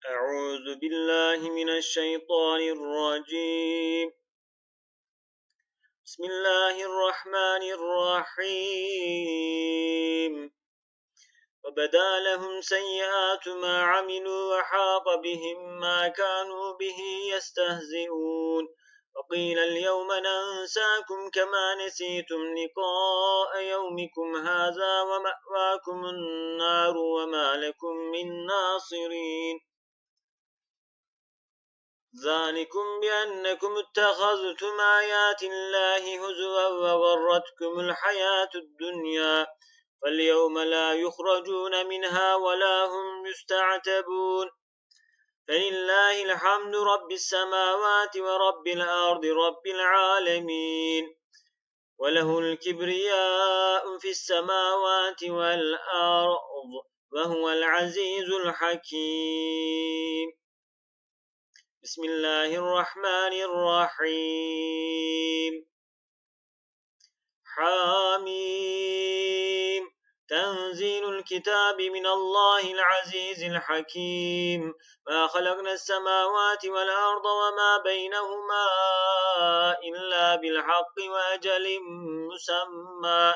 أعوذ بالله من الشيطان الرجيم. بسم الله الرحمن الرحيم. وبدا لهم سيئات ما عملوا وحاق بهم ما كانوا به يستهزئون. وقيل اليوم ننساكم كما نسيتم لقاء يومكم هذا ومأواكم النار وما لكم من ناصرين. ذلكم بأنكم اتخذتم آيات الله هزوا وغرتكم الحياة الدنيا فاليوم لا يخرجون منها ولا هم يستعتبون. فلله الحمد رب السماوات ورب الأرض رب العالمين. وله الكبرياء في السماوات والأرض وهو العزيز الحكيم. بسم الله الرحمن الرحيم. حاميم. تنزيل الكتاب من الله العزيز الحكيم. ما خلقنا السماوات والأرض وما بينهما إلا بالحق وأجل مسمى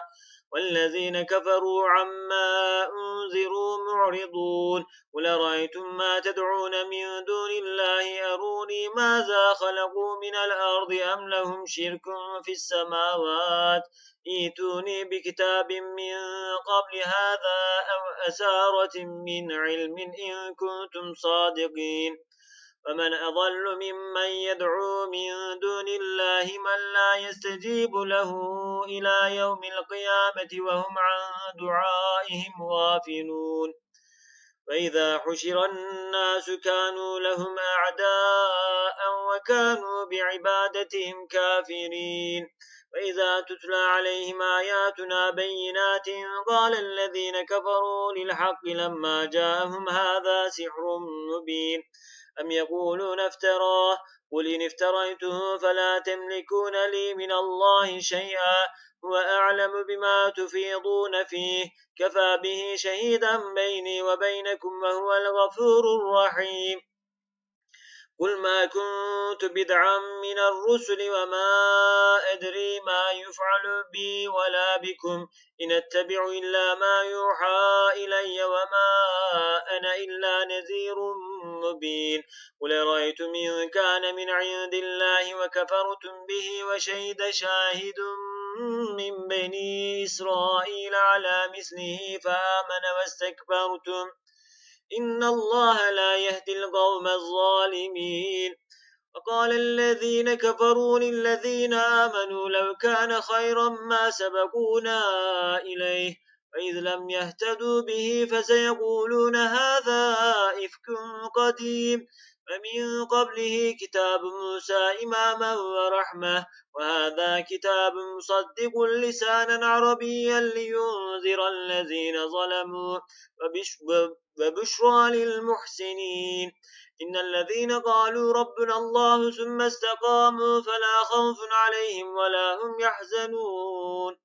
والذين كفروا عما أنذروا معرضون. قل أرأيتم ما تدعون من دون الله أروني ماذا خلقوا من الأرض أم لهم شرك في السماوات ائتوني بكتاب من قبل هذا أو أثارة من علم إن كنتم صادقين. ومن أضل ممن يدعو من دون الله من لا يستجيب له إلى يوم القيامة وهم عن دعائهم غافلون. وإذا حشر الناس كانوا لهم أعداء وكانوا بعبادتهم كافرين. وإذا تتلى عليهم آياتنا بينات قال الذين كفروا للحق لما جاءهم هذا سحر مبين أم يقولون افتراه قل إن افتريته فلا تملكون لي من الله شيئا هو أعلم بما تفيضون فيه كفى به شهيدا بيني وبينكم وهو الغفور الرحيم. قل ما كنت بدعا من الرسل وما أدري ما يفعل بي ولا بكم إن أتبع إلا ما يوحى إلي وما أنا إلا نذير مبين. قل رأيتم إن كان من عند الله وكفرتم به وشهد شاهد من بني إسرائيل على مثله فآمن واستكبرتم إن الله لا يهدي القوم الظالمين. وقال الذين كفروا للذين آمنوا لو كان خيرا ما سبقونا إليه وإذ لم يهتدوا به فسيقولون هذا إفك قديم فمن قبله كتاب موسى إماما ورحمة وهذا كتاب مصدق لسانا عربيا لينذر الذين ظلموا وبشرى للمحسنين. إن الذين قالوا ربنا الله ثم استقاموا فلا خوف عليهم ولا هم يحزنون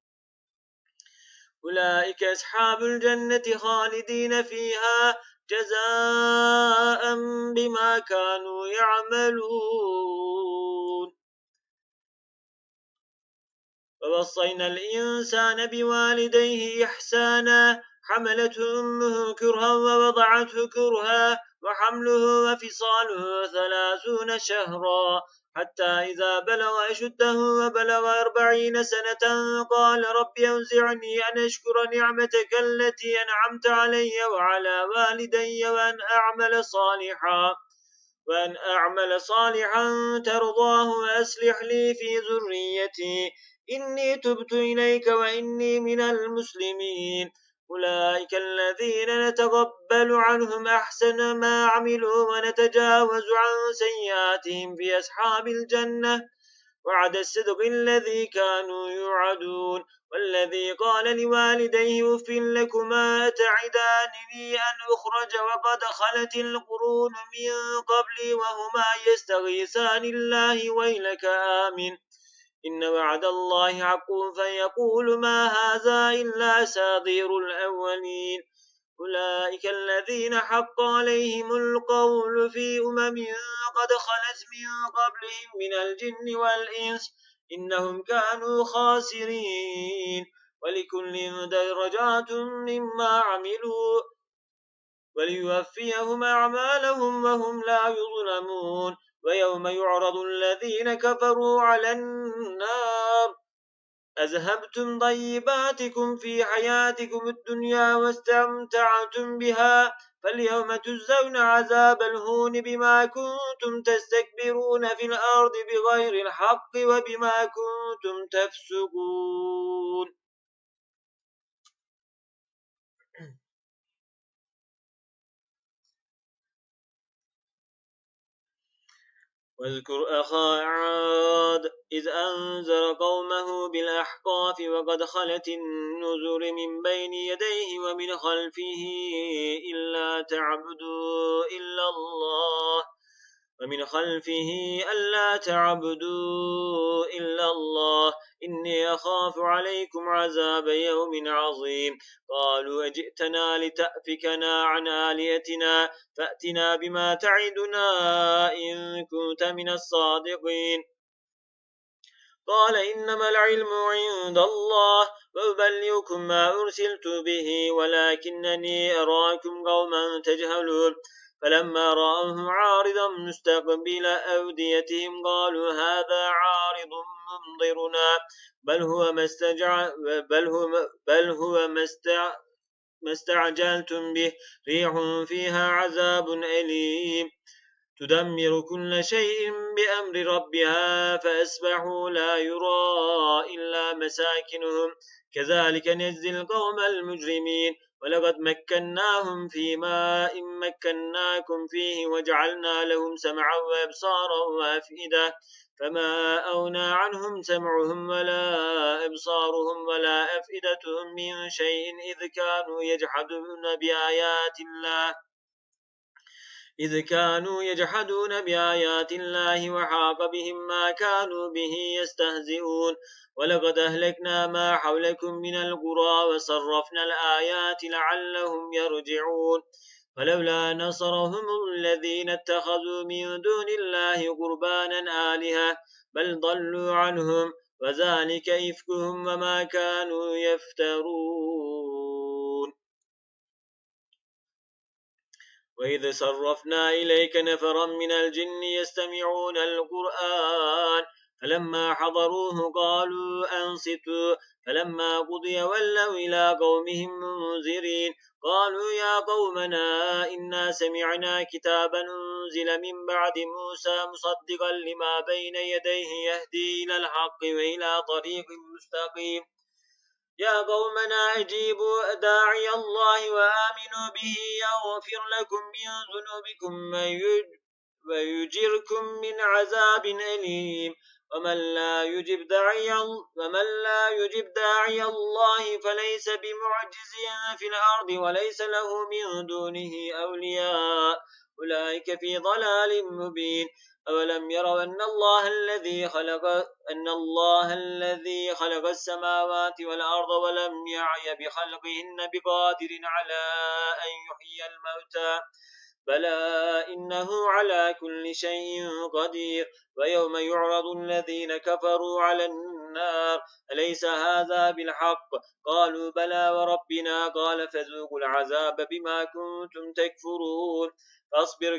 أولئك أصحاب الجنة خالدين فيها جزاء بما كانوا يعملون. ووصينا الإنسان بوالديه إحسانا حملته أمه كرها ووضعته كرها وحمله وفصاله 30 شهرا حتى إذا بلغ أشده وبلغ 40 سنة قال رب أوزعني أن أشكر نعمتك التي أنعمت علي وعلى والدي وأن أعمل صالحا ترضاه وأصلح لي في ذريتي إني تبت إليك وإني من المسلمين. أولئك الذين نتقبل عنهم أحسن ما عملوا ونتجاوز عن سيئاتهم في أصحاب الجنة وعد الصدق الذي كانوا يوعدون. والذي قال لوالديه أف لكما أتعدانني أن أخرج وقد خلت القرون من قبلي وهما يستغيثان الله ويلك آمن إن وعد الله حق فيقول ما هذا إلا أساطير الأولين أولئك الذين حق عليهم القول في قد خلت من قبلهم من الجن والإنس إنهم كانوا خاسرين ولكل درجات مما عملوا وليوفيهم أعمالهم وهم لا يظلمون ويوم يعرض الذين كفروا على النار أذهبتم طيباتكم في حياتكم الدنيا واستمتعتم بها فاليوم تجزون عذاب الهون بما كنتم تستكبرون في الأرض بغير الحق وبما كنتم تفسقون واذكر أخا عاد إذ أنذر قومه بالأحقاف وقد خلت النذر من بين يديه ومن خلفه إلا تعبدوا إلا الله ومن خلفه ألا تعبدوا إلا الله إني أخاف عليكم عذاب يوم عظيم قالوا أجئتنا لتأفكنا عن آلهتنا فأتنا بما تعدنا إن كنت من الصادقين قال إنما العلم عند الله وأبلغكم ما أرسلت به ولكنني أراكم قوما تجهلون فلما رأوه عارضا مستقبل أوديتهم قالوا هذا عارض ممطرنا بل هو ما استعجلتم به ريح فيها عذاب أليم تدمر كل شيء بأمر ربها فأصبحوا لا يرى إلا مساكنهم كذلك نجزي القوم المجرمين ولقد مكناهم في ماء مكناكم فيه وجعلنا لهم سمعا وأبصارا وأفئدة فما أغنى عنهم سمعهم ولا أبصارهم ولا أفئدتهم من شيء إذ كانوا يجحدون بآيات الله وحاق بهم ما كانوا به يستهزئون ولقد أهلكنا ما حولكم من القرى وصرفنا الآيات لعلهم يرجعون فلولا نصرهم الذين اتخذوا من دون الله قربانا آلهة بل ضلوا عنهم وذلك إفكهم وما كانوا يفترون وإذ صرفنا إليك نفرا من الجن يستمعون القرآن فلما حضروه قالوا أنصتوا فلما قضي ولوا إلى قومهم منذرين قالوا يا قومنا إنا سمعنا كتابا أنزل من بعد موسى مصدقا لما بين يديه يهدي إلى الحق وإلى طريق مستقيم يا قومنا أجيبوا داعي الله وآمنوا به يغفر لكم من ذنوبكم ويجركم من عذاب أليم ومن لا يجب داعي الله فليس بمعجز في الأرض وليس له من دونه أولياء أولئك في ضلال مبين أولم يروا أن الله الذي خلق السماوات والأرض ولم يعي بخلقهن بقادر على أن يحيي الموتى بلى إنه على كل شيء قدير ويوم يعرض الذين كفروا على النار أليس هذا بالحق قالوا بلى وربنا قال فذوقوا العذاب بما كنتم تكفرون فاصبر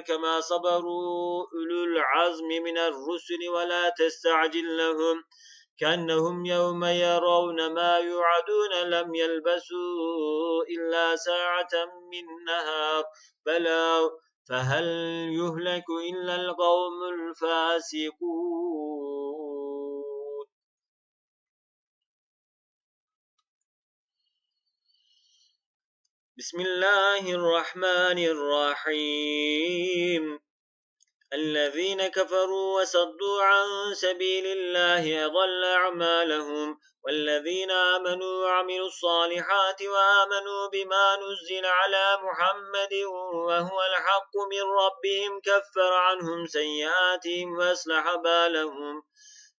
كما صبروا أولو العزم من الرسل ولا تستعجل لهم كأنهم يوم يرون ما يوعدون لم يلبسوا إلا ساعة من نهار بلاغ فهل يهلك إلا القوم الفاسقون بسم الله الرحمن الرحيم الذين كفروا وصدوا عن سبيل الله أضل أعمالهم والذين آمنوا وعملوا الصالحات وآمنوا بما نزل على محمد وهو الحق من ربهم كفر عنهم سيئاتهم وأصلح بالهم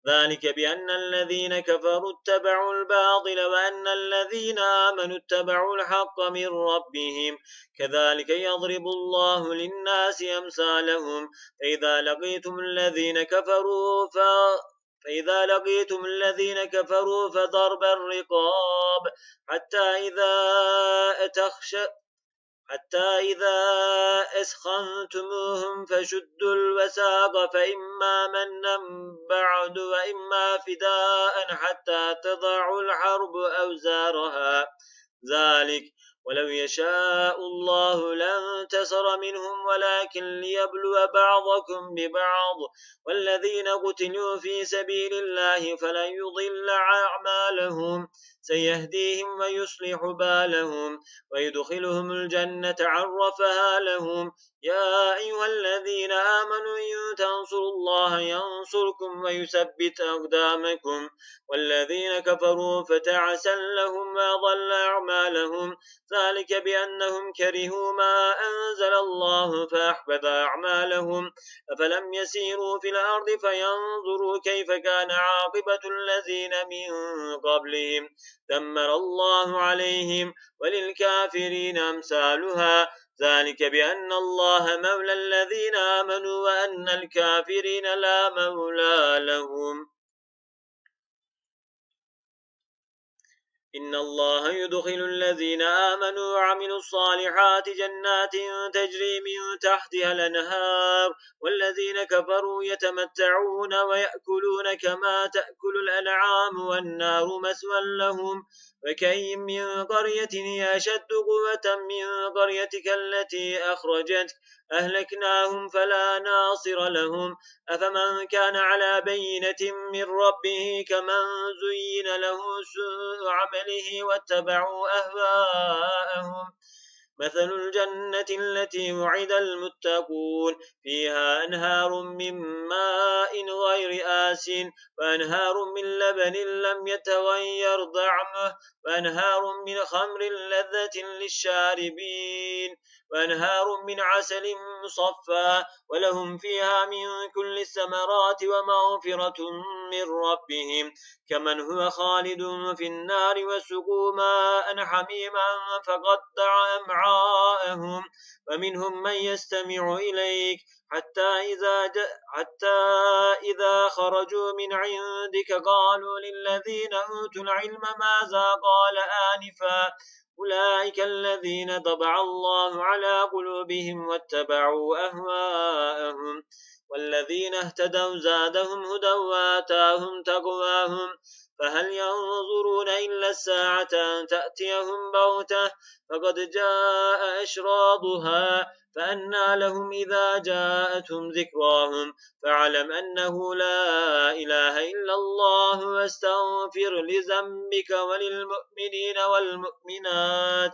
ذلك بأن الذين كفروا اتبعوا الباطل وأن الذين آمنوا اتبعوا الحق من ربهم كذلك يضرب الله للناس أمثالهم فإذا لقيتم الذين كفروا فضرب الرقاب حتى إذا أسخنتموهم فشدوا الوثاق فإما منا بعد وإما فداء حتى تضع الحرب أوزارها ذلك ولو يشاء الله لانتصر منهم ولكن ليبلو بعضكم ببعض والذين قتلوا في سبيل الله فلن يضل أعمالهم سيهديهم ويصلح بالهم ويدخلهم الجنة عرفها لهم يا أيها الذين آمنوا إن تنصروا الله ينصركم ويثبت أقدامكم والذين كفروا فتعسا لهم وأضل أعمالهم ذلك بأنهم كرهوا ما أنزل الله فأحبط أعمالهم أفلم يسيروا في الأرض فينظروا كيف كان عاقبة الذين من قبلهم دمر الله عليهم وللكافرين أمثالها ذلك بأن الله مولى الذين آمنوا وأن الكافرين لا مولى لهم إن الله يدخل الذين آمنوا وعملوا الصالحات جنات تجري من تحتها الأنهار والذين كفروا يتمتعون ويأكلون كما تأكل الأنعام والنار مسوى لهم وكأي من قرية هي أشد قوة من قريتك التي أخرجتك أهلكناهم فلا ناصر لهم أفمن كان على بينة من ربه كمن زين له سوء عمله واتبعوا أهواءهم مثل الجنة التي وعد المتقون فيها أنهار من ماء غير آسن وأنهار من لبن لم يتغير طعمه وأنهار من خمر لذة للشاربين وأنهار من عسل مصفى ولهم فيها من كل الثمرات ومغفرة من ربهم كمن هو خالد في النار وسقوا ماء حميما فقطع أمعاءهم ومنهم من يستمع إليك حتى إذا خرجوا من عندك قالوا للذين أوتوا العلم ماذا قال آنفا أولئك الذين طبع الله على قلوبهم واتبعوا أهواءهم والذين اهتدوا زادهم هدى وآتاهم تقواهم فهل ينظرون إلا الساعة أن تأتيهم بغتة فقد جاء أشراطها فأنى لهم إذا جاءتهم ذكراهم فاعلم أنه لا إله إلا الله واستغفر لذنبك وللمؤمنين والمؤمنات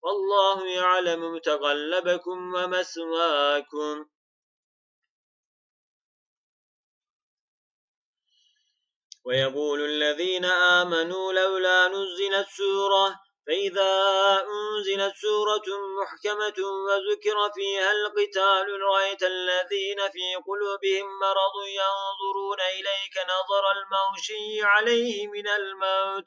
والله يعلم متقلبكم ومثواكم ويقول الذين آمنوا لولا نزلت سورة فإذا أنزلت سورة محكمة وذكر فيها القتال رأيت الذين في قلوبهم مرض ينظرون إليك نظر المغشي عليه من الموت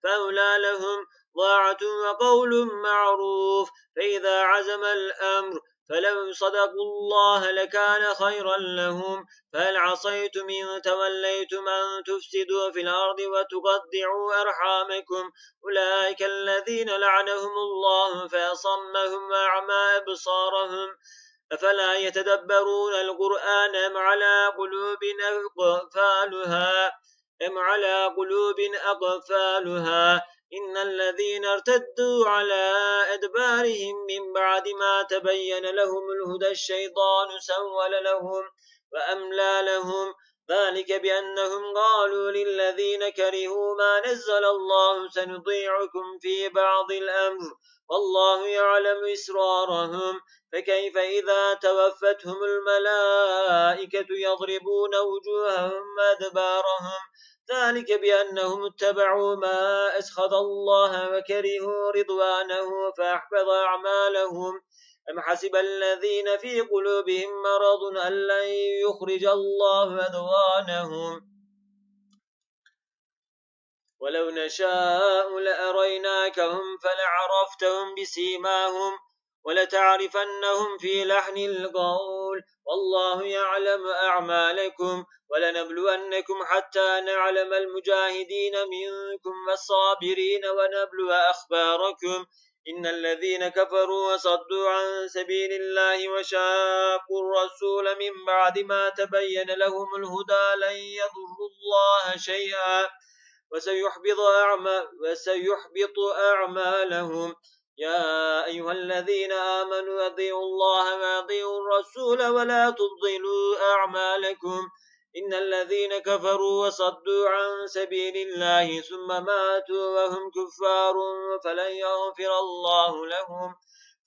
فأولى لهم ضاعة وقول معروف فإذا عزم الأمر فلو صدقوا الله لكان خيرا لهم فهل عصيتم إن توليتم أن تفسدوا في الأرض وتقطعوا أرحامكم أولئك الذين لعنهم الله فأصمهم وأعمى أبصارهم أفلا يتدبرون القرآن أم على قلوب أقفالها إن الذين ارتدوا على أدبارهم من بعد ما تبين لهم الهدى الشيطان سول لهم وأملى لهم ذلك بأنهم قالوا للذين كرهوا ما نزل الله سنطيعكم في بعض الأمر والله يعلم إسرارهم فكيف إذا توفتهم الملائكة يضربون وجوههم وأدبارهم ذلك بأنهم اتبعوا ما أسخط الله وكرهوا رضوانه فأحبط أعمالهم أم حسب الذين في قلوبهم مرض أن لن يخرج الله أضغانهم ولو نشاء لأريناكهم فلعرفتهم بسيماهم ولتعرفنهم في لحن القول والله يعلم أعمالكم ولنبلونكم حتى نعلم المجاهدين منكم والصابرين ونبلو أخباركم إن الذين كفروا وصدوا عن سبيل الله وشاقوا الرسول من بعد ما تبين لهم الهدى لن يضروا الله شيئا وسيحبط أعمالهم يا أيها الذين آمنوا أطيعوا الله وأطيعوا الرسول ولا تبطلوا أعمالكم إن الذين كفروا وصدوا عن سبيل الله ثم ماتوا وهم كفار فلن يغفر الله لهم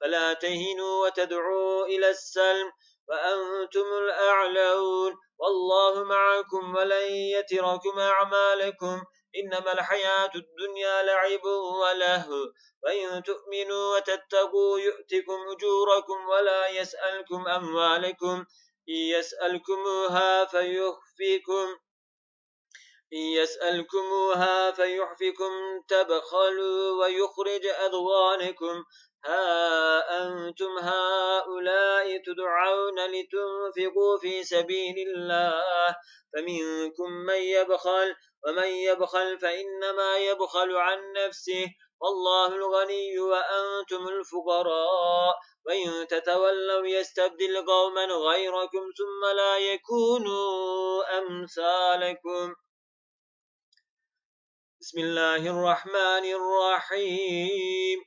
فلا تهنوا وتدعوا إلى السلم وأنتم الأعلون والله معكم ولن يتركم أعمالكم إنما الحياة الدنيا لعب ولهو وإن تؤمنوا وتتقوا يؤتكم أجوركم ولا يسألكم أموالكم إن يسألكموها فيحفكم تبخلوا ويخرج أضغانكم ها أنتم هؤلاء تدعون لتنفقوا في سبيل الله فمنكم من يبخل ومن يبخل فإنما يبخل عن نفسه والله الغني وأنتم الفقراء وإن تتولوا يستبدل قوما غيركم ثم لا يكونوا أمثالكم بسم الله الرحمن الرحيم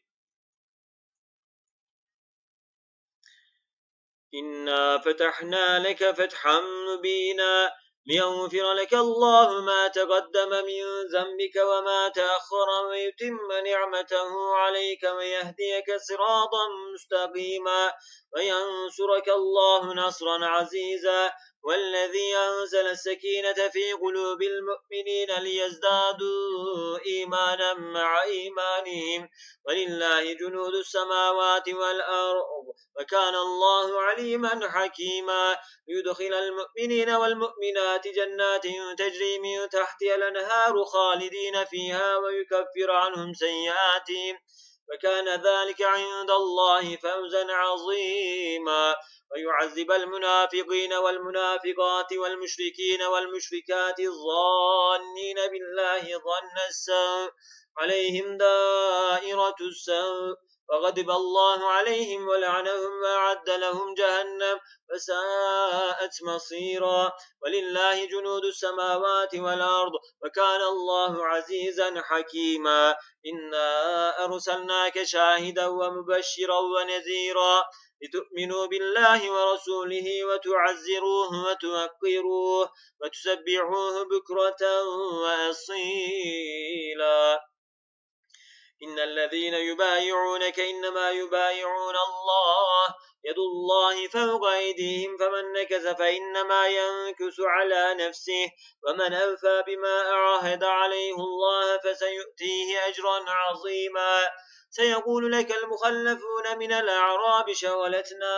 إنا فتحنا لك فتحا مبينا ليغفر لك الله ما تقدم من ذنبك وما تأخر ويتم نعمته عليك ويهديك صراطا مستقيما وينصرك الله نصرا عزيزا والذي أنزل السكينة في قلوب المؤمنين ليزدادوا إيمانا مع إيمانهم ولله جنود السماوات والأرض وكان الله عليما حكيما يدخل المؤمنين والمؤمنات جنات تجري من تحتها الأنهار خالدين فيها ويكفر عنهم سيئاتهم وكان ذلك عند الله فوزا عظيما ويعذب المنافقين والمنافقات والمشركين والمشركات الظانين بالله ظن السوء عليهم دائرة السوء وغضب الله عليهم ولعنهم وأعد لهم جهنم فساءت مصيرا ولله جنود السماوات والأرض وكان الله عزيزا حكيما إنا أرسلناك شاهدا ومبشرا ونذيرا لتؤمنوا بالله ورسوله وتعزروه وتوقروه وتسبحوه بكرة وأصيلا إن الذين يبايعونك إنما يبايعون الله يد الله فوق أيديهم فمن نكث فإنما ينكث على نفسه ومن أوفى بما أعاهد عليه الله فسيؤتيه أجرا عظيما سيقول لك المخلفون من الأعراب شغلتنا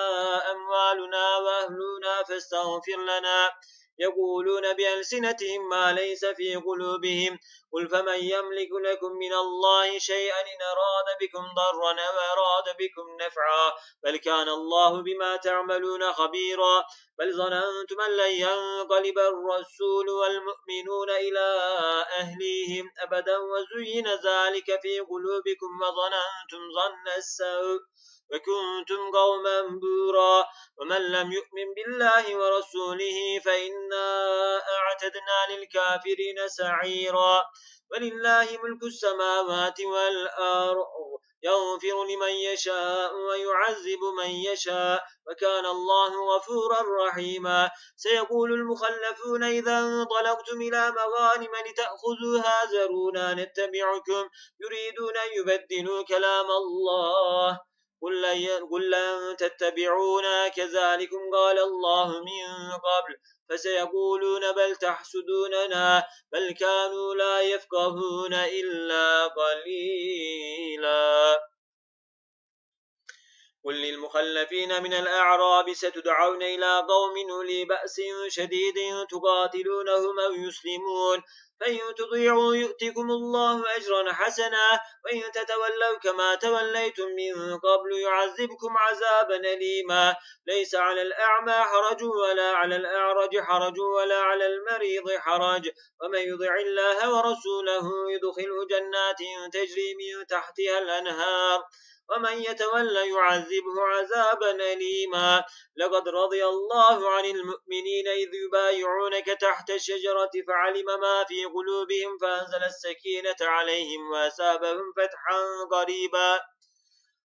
أموالنا وأهلنا فاستغفر لنا يقولون بألسنتهم ما ليس في قلوبهم قل فمن يملك لكم من الله شيئا إن أراد بكم ضرا أو أراد بكم نفعا بل كان الله بما تعملون خبيرا بل ظننتم أن لن ينقلب الرسول والمؤمنون إلى أهليهم أبدا وزين ذلك في قلوبكم وظننتم ظن السوء وكنتم قوما بورا ومن لم يؤمن بالله ورسوله فإنا أعتدنا للكافرين سعيرا ولله ملك السماوات والأرض يغفر لمن يشاء ويعذب من يشاء وكان الله غفورا رحيما سيقول المخلفون إذا انطلقتم إلى مغانم لتأخذوها ذرونا نتبعكم يريدون أن يبدلوا كلام الله قل لن تتبعونا كذلكم قال الله من قبل فسيقولون بل تحسدوننا بل كانوا لا يفقهون إلا قليلا قل للمخلفين من الأعراب ستدعون إلى قوم أولي بأس شديد تقاتلونهم أو يسلمون فإن تطيعوا يؤتكم الله أجرا حسنا وإن تتولوا كما توليتم من قبل يعذبكم عذابا أليما ليس على الأعمى حرج ولا على الأعرج حرج ولا على المريض حرج ومن يطع الله ورسوله يدخله جنات تجري من تحتها الأنهار ومن يتولى يعذبه عذابا أليما لقد رضي الله عن المؤمنين إذ يبايعونك تحت الشجرة فعلم ما في قلوبهم فأنزل السكينة عليهم وأثابهم فتحا قريبا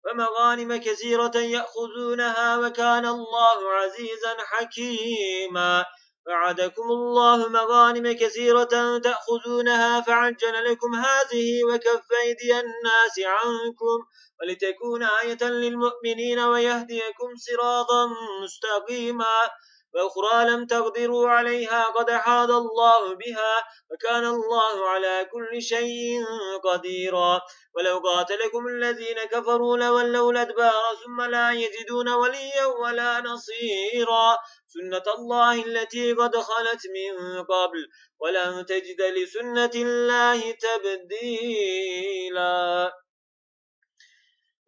ومغانم كثيرة يأخذونها وكان الله عزيزا حكيما وعدكم الله مغانم كثيرة تأخذونها فعجل لكم هذه وكف أيدي الناس عنكم ولتكون آية للمؤمنين ويهديكم صراطا مستقيما وأخرى لم تقدروا عليها قد أحاط الله بها وكان الله على كل شيء قديرا ولو قاتلكم الذين كفروا لولوا الأدبار ثم لا يجدون وليا ولا نصيرا سنة الله التي قد خلت من قبل ولن تجد لسنة الله تبديلا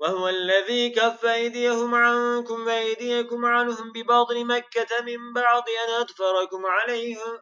وهو الذي كف أيديهم عنكم وأيديكم عنهم بباطن مكة من بعد أن أدفركم عليهم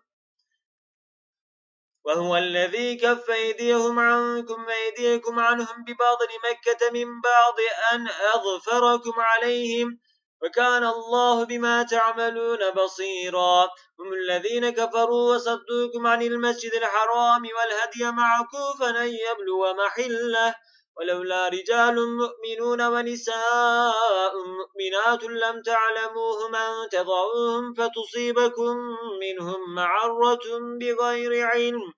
وهو الذي كف أيديهم عنكم وأيديكم عنهم بباطن مكة من بعد أن أظفركم عليهم وكان الله بما تعملون بصيرا هم الذين كفروا وصدوكم عن المسجد الحرام والهدي معكوفا أن يبلغ محله ولولا رجال مؤمنون ونساء مؤمنات لم تعلموهم أن تضعوهم فتصيبكم منهم معرة بغير علم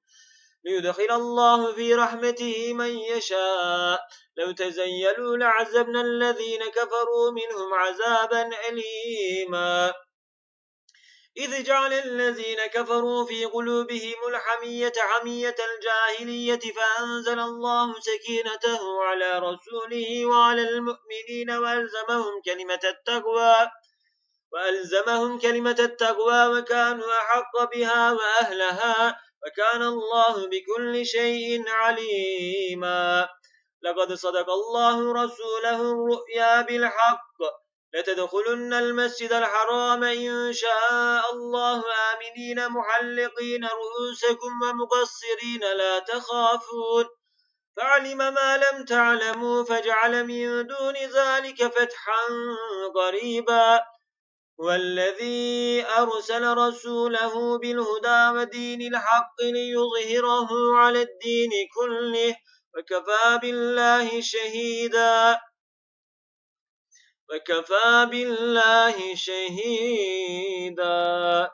ليدخل الله في رحمته من يشاء لو تزيلوا لعذبنا الذين كفروا منهم عذابا أليما إذ جعل الذين كفروا في قلوبهم الحمية حمية الجاهلية فأنزل الله سكينته على رسوله وعلى المؤمنين وألزمهم كلمة التقوى وكانوا أحق بها وأهلها وكان الله بكل شيء عليما لقد صدق الله رسوله الرؤيا بالحق لتدخلن المسجد الحرام إن شاء الله آمنين محلقين رؤوسكم ومقصرين لا تخافون فعلم ما لم تعلموا فجعل من دون ذلك فتحا قريبا والذي أرسل رسوله بالهدى ودين الحق ليظهره على الدين كله وكفى بالله شهيدا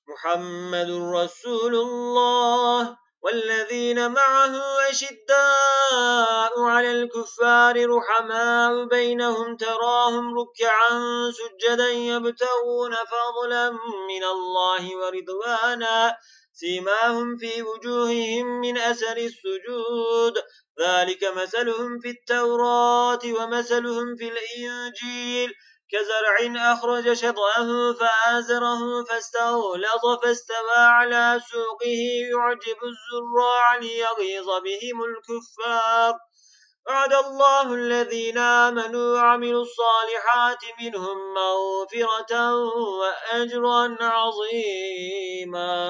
محمد رسول الله والذين معه أشداء على الكفار رحماء بينهم تراهم ركعا سجدا يبتغون فضلا من الله ورضوانا سيماهم في وجوههم من أثر السجود ذلك مثلهم في التوراة ومثلهم في الإنجيل كزرع أخرج شطأه فآزره فاستغلظ فاستوى على سوقه يعجب الزراع ليغيظ بهم الكفار وعد الله الذين آمنوا وعملوا الصالحات منهم مغفرة وأجرا عظيما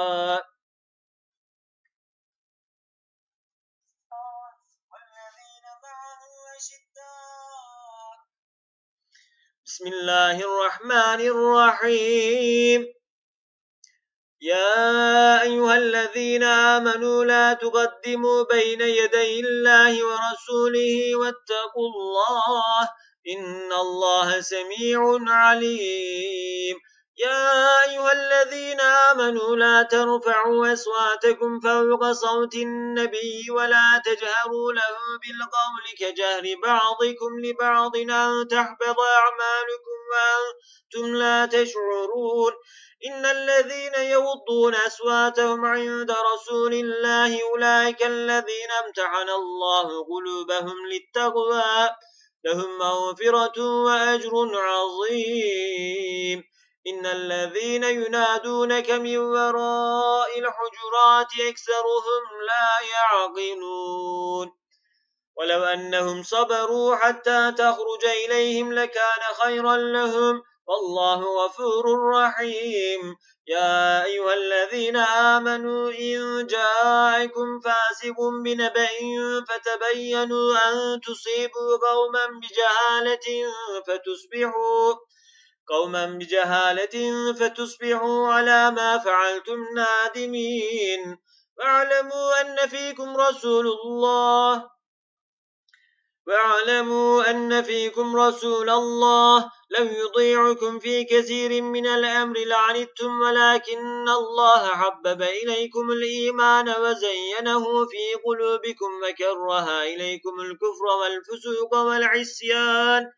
بسم الله الرحمن الرحيم يا أيها الذين آمنوا لا تقدموا بين يدي الله ورسوله واتقوا الله إن الله سميع عليم يا أيها الذين آمنوا لا ترفعوا أصواتكم فوق صوت النبي ولا تجهروا له بالقول كجهر بعضكم لبعض أن تحبط أعمالكم وأنتم لا تشعرون إن الذين يغضون أصواتهم عند رسول الله أولئك الذين امتحن الله قلوبهم للتقوى لهم مغفرة وأجر عظيم إن الذين ينادونك من وراء الحجرات أكثرهم لا يعقلون ولو أنهم صبروا حتى تخرج إليهم لكان خيرا لهم والله غفور رحيم يا أيها الذين آمنوا إن جاءكم فاسق بنبأ فتبينوا أن تصيبوا قوما بجهالة فتصبحوا على ما فعلتم نادمين واعلموا أن فيكم رسول الله لو يطيعكم في كثير من الأمر لعنتم ولكن الله حبب إليكم الإيمان وزينه في قلوبكم وكره إليكم الكفر والفسوق والعصيان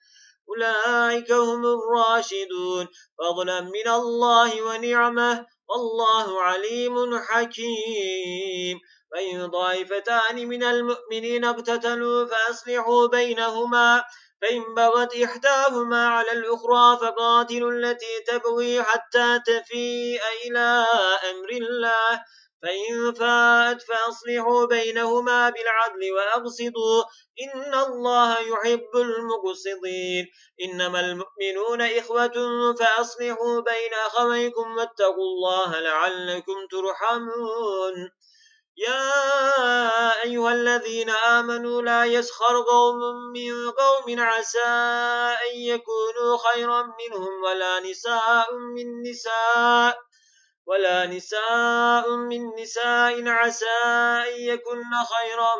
أولئك هم الراشدون فضلا من الله ونعمه والله عليم حكيم وإن طائفتان من المؤمنين اقتتلوا فأصلحوا بينهما فإن بغت إحداهما على الأخرى فقاتلوا التي تبغي حتى تفيء إلى أمر الله فإن فاءت فأصلحوا بينهما بالعدل وأقسطوا إن الله يحب المقسطين إنما المؤمنون إخوة فأصلحوا بين أخويكم واتقوا الله لعلكم ترحمون يا أيها الذين آمنوا لا يسخر قوم من قوم عسى أن يكونوا خيرا منهم ولا نساء من نساء عسى أن يكن خيرا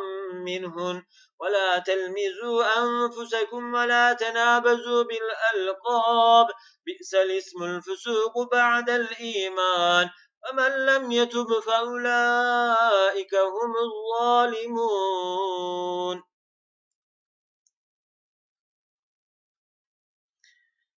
منهن ولا تلمزوا أنفسكم ولا تنابزوا بالألقاب بئس الاسم الفسوق بعد الإيمان ومن لم يتب فأولئك هم الظالمون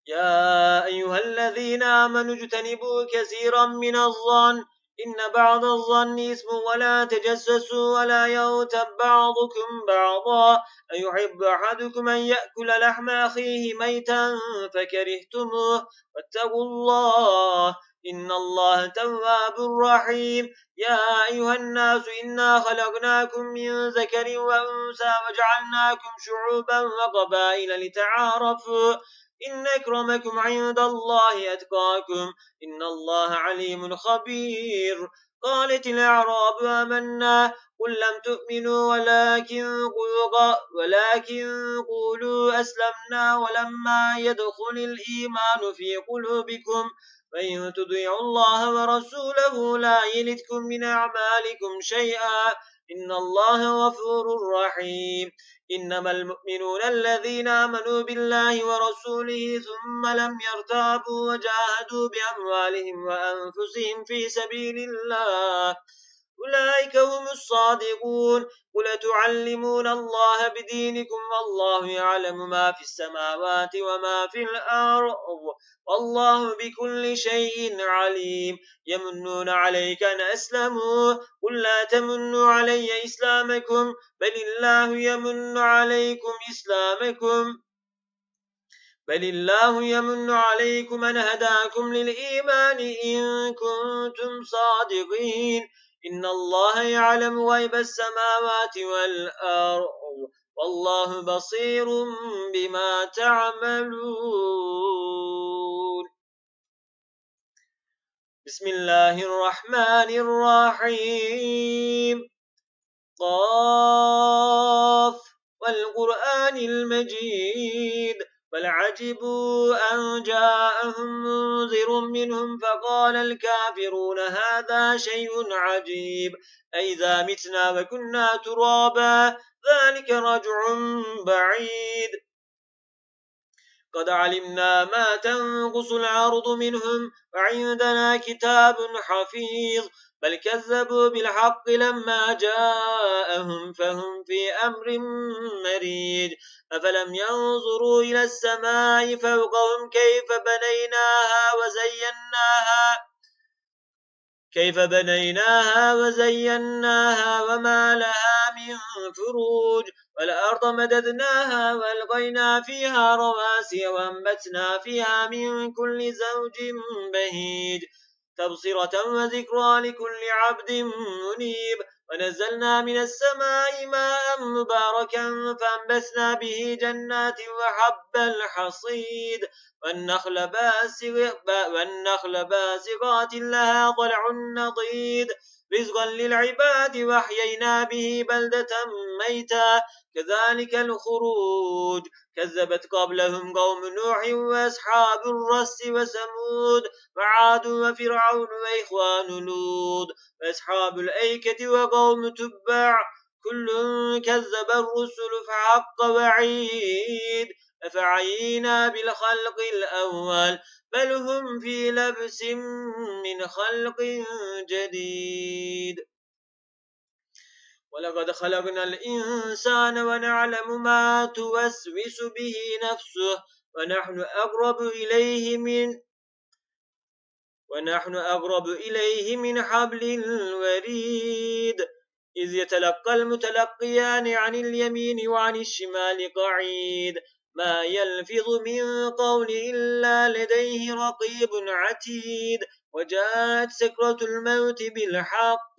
يا أيها الذين آمنوا اجتنبوا كثيرا من الظن إن بعض الظن اسم ولا تجسسوا ولا يغتب بعضكم بعضا أيحب أحدكم أن يأكل لحم أخيه ميتا فكرهتموه واتقوا الله إن الله تواب رحيم يا أيها الناس إنا خلقناكم من ذكر وأنثى وجعلناكم شعوبا وقبائل لتعارفوا إن أكرمكم عند الله أتقاكم إن الله عليم خبير قالت الأعراب آمنا قل لم تؤمنوا ولكن قولوا أسلمنا ولما يدخل الإيمان في قلوبكم وإن تطيعوا الله ورسوله لا يلدكم من أعمالكم شيئا إن الله غفور رحيم إنما المؤمنون الذين آمنوا بالله ورسوله ثم لم يرتابوا وجاهدوا بأموالهم وأنفسهم في سبيل الله أولئك هم الصادقون قل تعلمون الله بدينكم والله يعلم ما في السماوات وما في الأرض والله بكل شيء عليم يمنون عليك أن أسلموا قل لا تمنوا علي إسلامكم بل الله يمن عليكم أن هداكم للإيمان إن كنتم صادقين إن الله يعلم غيب السماوات والأرض والله بصير بما تعملون بسم الله الرحمن الرحيم قاف والقرآن المجيد بل عجبوا أن جاءهم منذر منهم فقال الكافرون هذا شيء عجيب أئذا متنا وكنا ترابا ذلك رجع بعيد قد علمنا ما تنقص الأرض منهم وعندنا كتاب حفيظ بل كذبوا بالحق لما جاءهم فهم في أمر مريج أفلم ينظروا إلى السماء فوقهم كيف بنيناها وزيناها كيف بنيناها وزيناها وما لها من فروج والأرض مددناها وألقينا فيها رواسي وأنبتنا فيها من كل زوج بهيج تبصرة وذكرى لكل عبد منيب ونزلنا من السماء ماء مباركا فأنبتنا به جنات وحب الحصيد والنخل باسقات لها طلع نضيد رزقا للعباد وأحيينا به بلدة ميتا كذلك الخروج كذبت قبلهم قوم نوح وأصحاب الرس وثمود وعاد وفرعون وإخوان لوط وأصحاب الأيكة وقوم تبع كل كذب الرسل فحق وعيد أفعينا بالخلق الأول بل هم في لبس من خلق جديد ولقد خلقنا الإنسان ونعلم ما توسوس به نفسه ونحن أقرب إليه من حبل الوريد إذ يتلقى المتلقيان عن اليمين وعن الشمال قعيد ما يلفظ من قول إلا لديه رقيب عتيد وجاءت سكرة الموت بالحق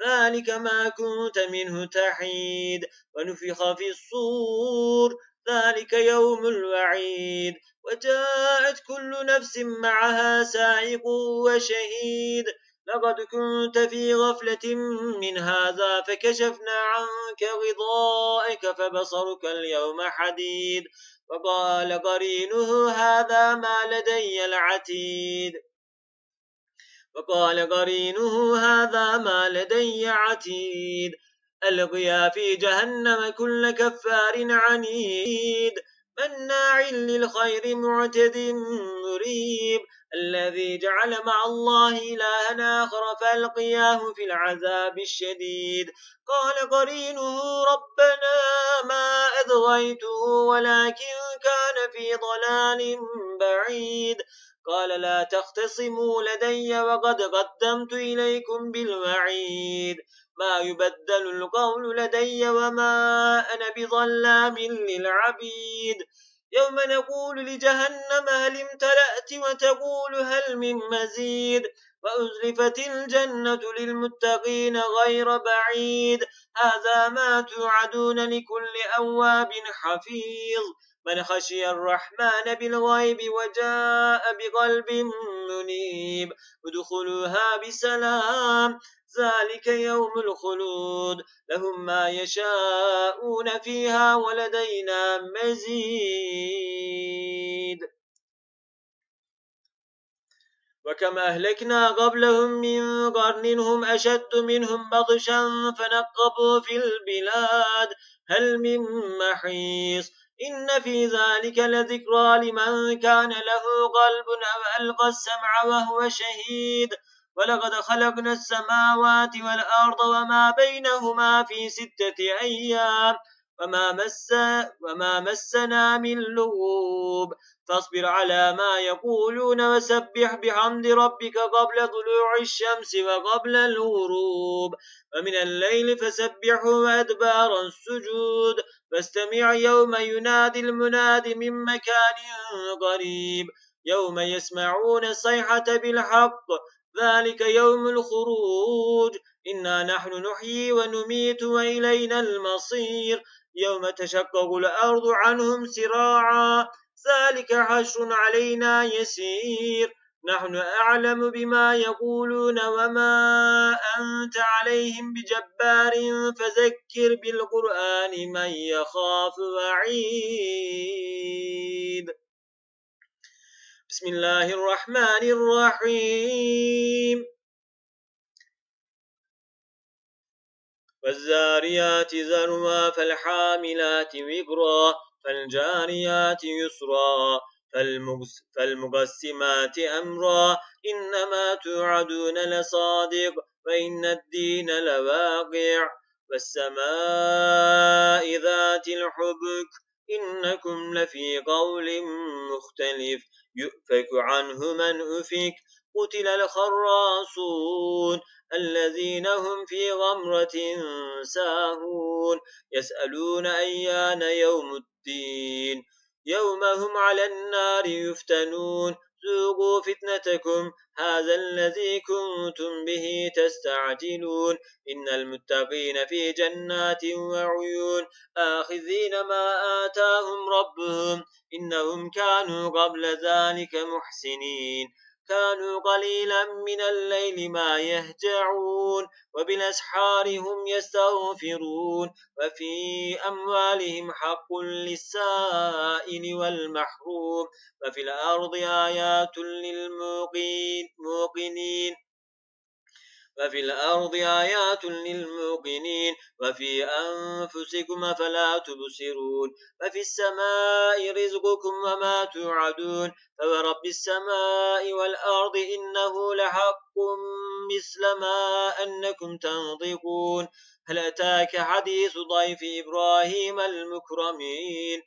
ذلك ما كنت منه تحيد ونفخ في الصور ذلك يوم الوعيد وجاءت كل نفس معها سائق وشهيد لقد كنت في غفلة من هذا فكشفنا عنك غضائك فبصرك اليوم حديد وقال قرينه هذا ما لدي العتيد ألقيا في جهنم كل كفار عنيد مناع للخير معتد مريب الذي جعل مع الله إلها آخر فألقياه في العذاب الشديد قال قرينه ربنا ما أطغيته ولكن كان في ضلال بعيد قال لا تختصموا لدي وقد قدمت إليكم بالوعيد ما يبدل القول لدي وما أنا بظلام للعبيد يوم نقول لجهنم هل امتلأت وتقول هل من مزيد وأزلفت الجنة للمتقين غير بعيد هذا ما توعدون لكل أواب حفيظ من خشي الرحمن بالغيب وجاء بقلب منيب ادخلوها بسلام ذلك يوم الخلود لهم ما يشاءون فيها ولدينا مزيد وكم أهلكنا قبلهم من قرن هم أشد منهم بطشا فنقبوا في البلاد هل من محيص إن في ذلك لذكرى لمن كان له قلب أو ألقى السمع وهو شهيد ولقد خلقنا السماوات والأرض وما بينهما في 6 أيام وما مسنا من لغوب فاصبر على ما يقولون وسبح بحمد ربك قبل طلوع الشمس وقبل الغروب ومن الليل فسبحه وأدبار السجود فاستمع يوم ينادي المناد من مكان قريب يوم يسمعون الصيحة بالحق ذلك يوم الخروج إنا نحن نحيي ونميت وإلينا المصير يوم تشقق الأرض عنهم سراعا ذلك حشر علينا يسير نحن أعلم بما يقولون وما أنت عليهم بجبار فذكر بالقرآن من يخاف وعيد بسم الله الرحمن الرحيم والزاريات ذروا فالحاملات وقرا فالجاريات يسرا فالمقسمات أمرا إنما توعدون لصادق وإن الدين لواقع والسماء ذات الحبك إنكم لفي قول مختلف يؤفك عنه من أفك قتل الخراصون الذين هم في غمرة ساهون يسألون أيان يوم الدين يوم هم على النار يفتنون ذوقوا فتنتكم هذا الذي كنتم به تستعجلون إن المتقين في جنات وعيون آخذين ما آتاهم ربهم إنهم كانوا قبل ذلك محسنين كانوا قليلا من الليل ما يهجعون وبالأسحار هم يستغفرون وفي أموالهم حق للسائل والمحروم وفي الأرض آيات للموقنين وفي الأرض آيات للموقنين وفي أنفسكم فلا تبصرون وفي السماء رزقكم وما توعدون فورب السماء والأرض إنه لحق مثل ما أنكم تنطقون هل أتاك حديث ضيف إبراهيم المكرمين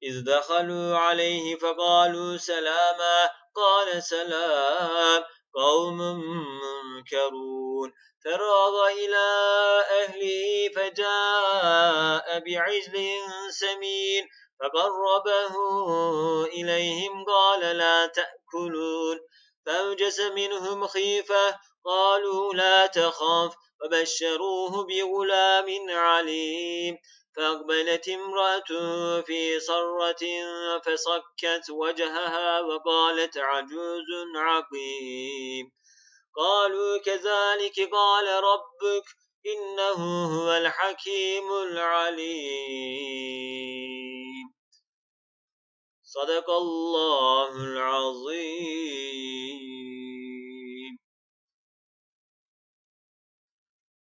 إذ دخلوا عليه فقالوا سلاما قال سلام قوم منكرون فراغ إلى أهله فجاء بعجل سمين فقربه إليهم قال لا تأكلون فأوجس منهم خيفة قالوا لا تخاف وبشروه بغلام عليم فأقبلت امرأته في صرة فصكت وجهها وقالت عجوز عقيم قالوا كذلك قال ربك إنه هو الحكيم العليم صدق الله العظيم